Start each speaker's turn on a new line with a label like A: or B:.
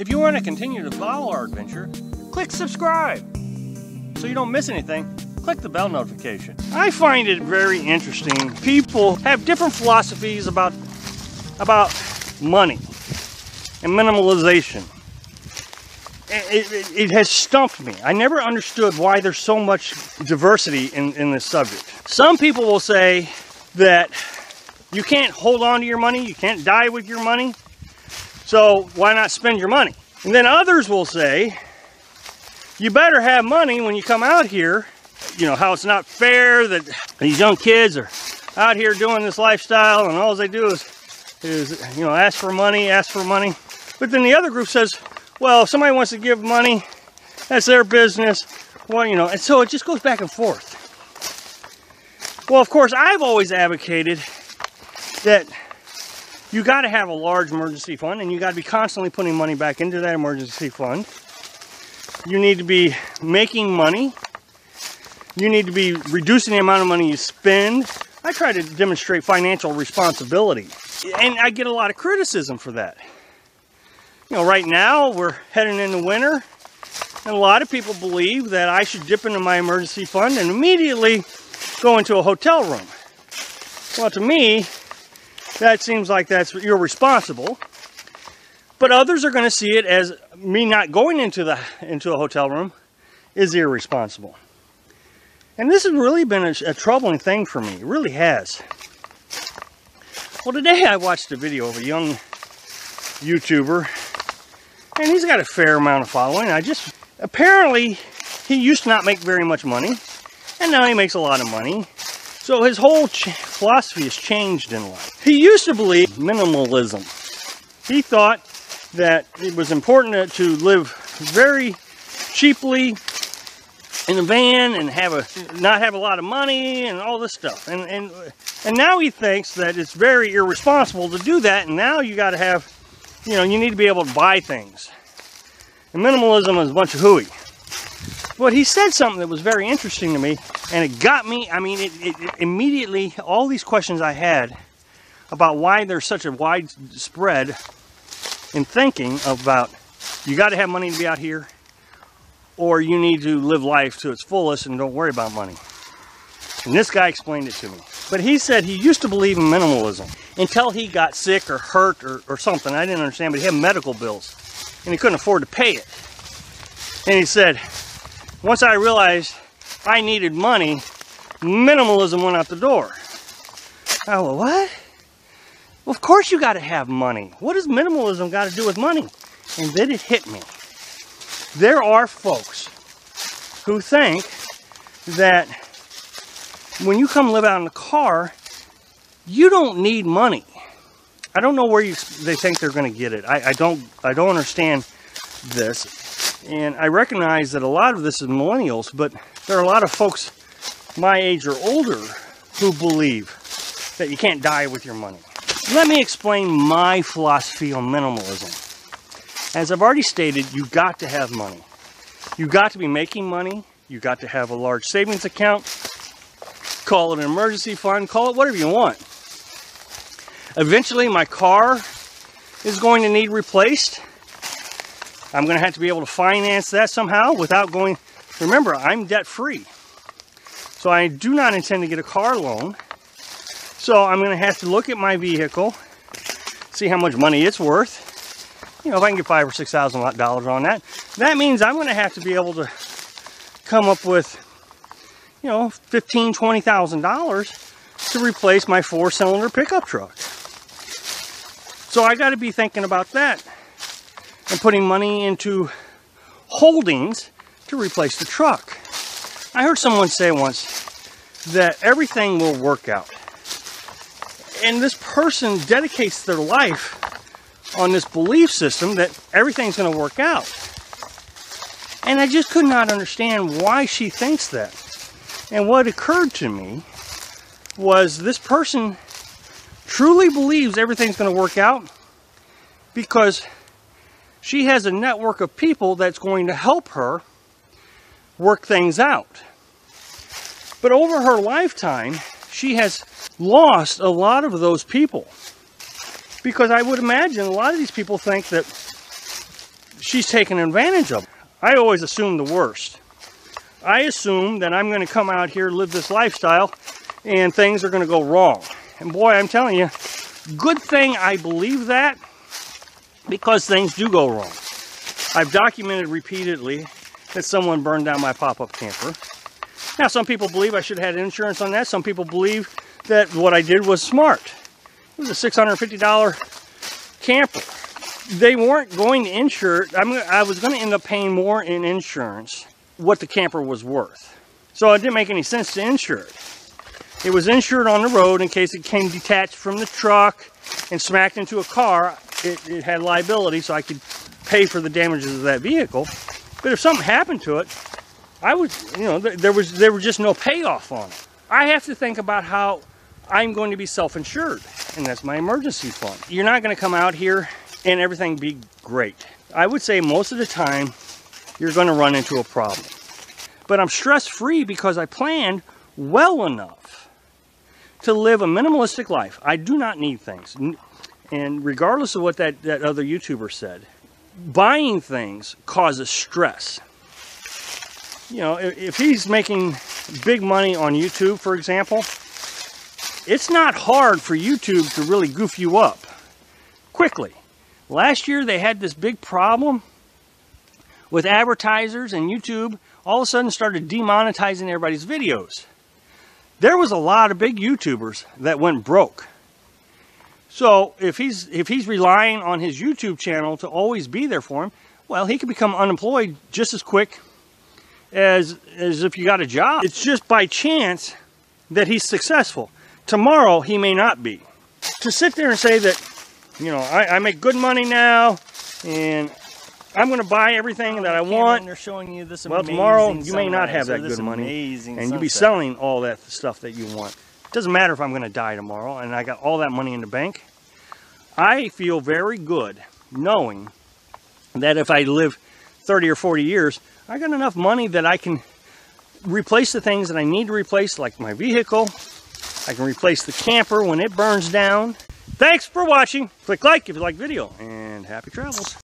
A: If you want to continue to follow our adventure, click subscribe. So you don't miss anything, click the bell notification. I find it very interesting. People have different philosophies about money and minimalization. It has stumped me. I never understood why there's so much diversity in this subject. Some people will say that you can't hold on to your money, you can't die with your money, so why not spend your money? And then others will say, you better have money when you come out here. You know, how it's not fair that these young kids are out here doing this lifestyle and all they do is you know, ask for money. But then the other group says, well, if somebody wants to give money, that's their business. Well, you know, and so it just goes back and forth. Well, of course, I've always advocated that you got to have a large emergency fund, and you got to be constantly putting money back into that emergency fund. You need to be making money. You need to be reducing the amount of money you spend. I try to demonstrate financial responsibility, and I get a lot of criticism for that. You know, right now we're heading into winter, and a lot of people believe that I should dip into my emergency fund and immediately go into a hotel room. Well, to me, that seems like that's irresponsible. But others are going to see it as me not going into a hotel room is irresponsible. And this has really been a troubling thing for me. It really has. Well, today I watched a video of a young YouTuber, and he's got a fair amount of following. Apparently, he used to not make very much money, and now he makes a lot of money. So his whole philosophy has changed in life. He used to believe minimalism. He thought that it was important to live very cheaply in a van and not have a lot of money and all this stuff. And now he thinks that it's very irresponsible to do that, and now you got to have, you know, you need to be able to buy things. And minimalism is a bunch of hooey. But he said something that was very interesting to me, and it got me. I mean, it immediately, all these questions I had about why there's such a widespread in thinking about you got to have money to be out here, or you need to live life to its fullest and don't worry about money. And this guy explained it to me. But he said he used to believe in minimalism until he got sick or hurt or something. I didn't understand, but he had medical bills and he couldn't afford to pay it. And he said, once I realized I needed money, minimalism went out the door. I went, what? Well, of course you got to have money. What does minimalism got to do with money? And then it hit me. There are folks who think that when you come live out in a car, you don't need money. I don't know where they think they're going to get it. I don't understand this. And I recognize that a lot of this is millennials, but there are a lot of folks my age or older who believe that you can't die with your money. Let me explain my philosophy on minimalism. As I've already stated, you got to have money. You got to be making money. You got to have a large savings account. Call it an emergency fund. Call it whatever you want. Eventually, my car is going to need replaced. I'm going to have to be able to finance that somehow without going... Remember, I'm debt-free. So I do not intend to get a car loan. So I'm going to have to look at my vehicle, see how much money it's worth. You know, if I can get $5,000 or $6,000 on that, that means I'm going to have to be able to come up with, you know, $15,000, $20,000 to replace my 4-cylinder pickup truck. So I got to be thinking about that and putting money into holdings to replace the truck. I heard someone say once that everything will work out. And this person dedicates their life on this belief system that everything's going to work out. And I just could not understand why she thinks that. And what occurred to me was this person truly believes everything's going to work out because she has a network of people that's going to help her work things out. But over her lifetime, she has lost a lot of those people. Because I would imagine a lot of these people think that she's taking advantage of it. I always assume the worst. I assume that I'm going to come out here, live this lifestyle, and things are going to go wrong. And boy, I'm telling you, good thing I believe that, because things do go wrong. I've documented repeatedly that someone burned down my pop-up camper. Now, some people believe I should have had insurance on that. Some people believe that what I did was smart. It was a $650 camper. They weren't going to insure it. I was going to end up paying more in insurance what the camper was worth. So it didn't make any sense to insure it. It was insured on the road in case it came detached from the truck and smacked into a car. It had liability, so I could pay for the damages of that vehicle. But if something happened to it, I would, you know, there was just no payoff on it. I have to think about how I'm going to be self-insured, and that's my emergency fund. You're not going to come out here and everything be great. I would say most of the time you're going to run into a problem. But I'm stress-free because I planned well enough to live a minimalistic life. I do not need things. And regardless of what that other YouTuber said, buying things causes stress. You know, if he's making big money on YouTube, for example, it's not hard for YouTube to really goof you up quickly. Last year they had this big problem with advertisers, and YouTube all of a sudden started demonetizing everybody's videos. There was a lot of big YouTubers that went broke. So if he's relying on his YouTube channel to always be there for him, well, he could become unemployed just as quick as if you got a job. It's just by chance that he's successful. Tomorrow he may not be. To sit there and say that, you know, I make good money now and I'm going to buy everything that I want.
B: They're showing you this
A: well, tomorrow you may not have that good money, and you'll be selling all that stuff that you want. It doesn't matter if I'm going to die tomorrow and I got all that money in the bank. I feel very good knowing that if I live 30 or 40 years, I got enough money that I can replace the things that I need to replace, like my vehicle. I can replace the camper when it burns down. Thanks for watching. Click like if you like the video, and happy travels.